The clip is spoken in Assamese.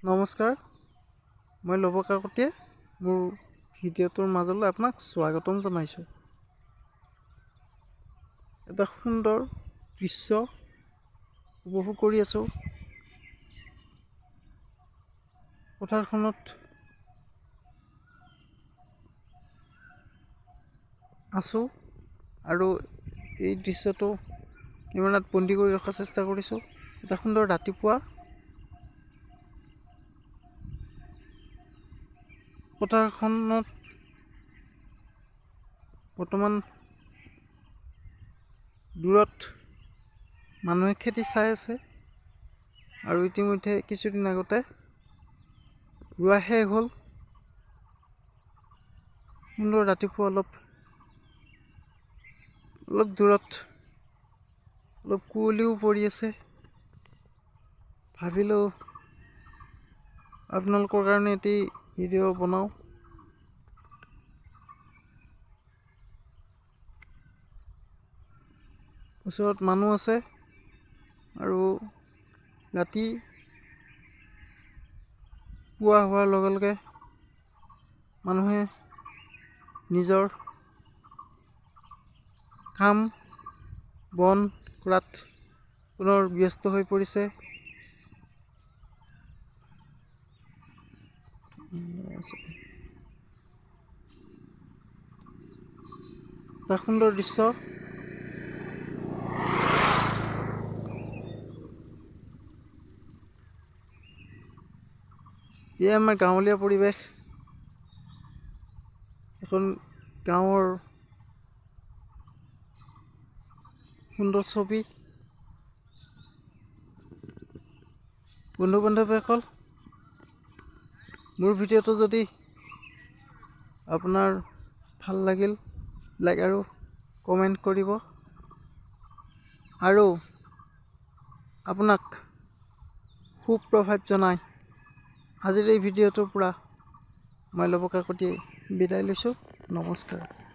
নমস্কাৰ, মই লব কাকতিয়ে মোৰ ভিডিঅ'টোৰ মাজলৈ আপোনাক স্বাগতম জনাইছোঁ। এটা সুন্দৰ দৃশ্য উপভোগ কৰি আছোঁ। পথাৰখনত আছোঁ আৰু এই দৃশ্যটো কেমেৰাত বন্দী কৰি ৰখাৰ চেষ্টা কৰিছোঁ। এটা সুন্দৰ ৰাতিপুৱা পথাৰখনত বৰ্তমান দূৰত মানুহে খেতি চাই আছে আৰু ইতিমধ্যে কিছুদিন আগতে ৰোৱা শেষ হ'ল। সুন্দৰ ৰাতিপুৱা অলপ দূৰত অলপ কুঁৱলীও পৰি আছে। ভাবিলোঁ আপোনালোকৰ কাৰণে এটি ভিডিঅ' বনাওঁ। ওচৰত মানুহ আছে আৰু ৰাতি পুৱা হোৱাৰ লগে লগে মানুহে নিজৰ কাম বন কৰাত পুনৰ ব্যস্ত হৈ পৰিছে। এটা সুন্দৰ দৃশ্য। এয়া আমাৰ গাঁৱলীয়া পৰিৱেশ। এখন গাঁৱৰ সুন্দৰ ছবি। বন্ধু বান্ধৱীসকল, মোৰ ভিডিঅ'টো যদি আপোনাৰ ভাল লাগিল, লাইক আৰু কমেণ্ট কৰিব। আৰু আপোনাক সুপ্ৰভাত জনাই আজিৰ এই ভিডিঅ'টোৰ পৰা মই লব কাকতিয়ে বিদায় লৈছোঁ। নমস্কাৰ।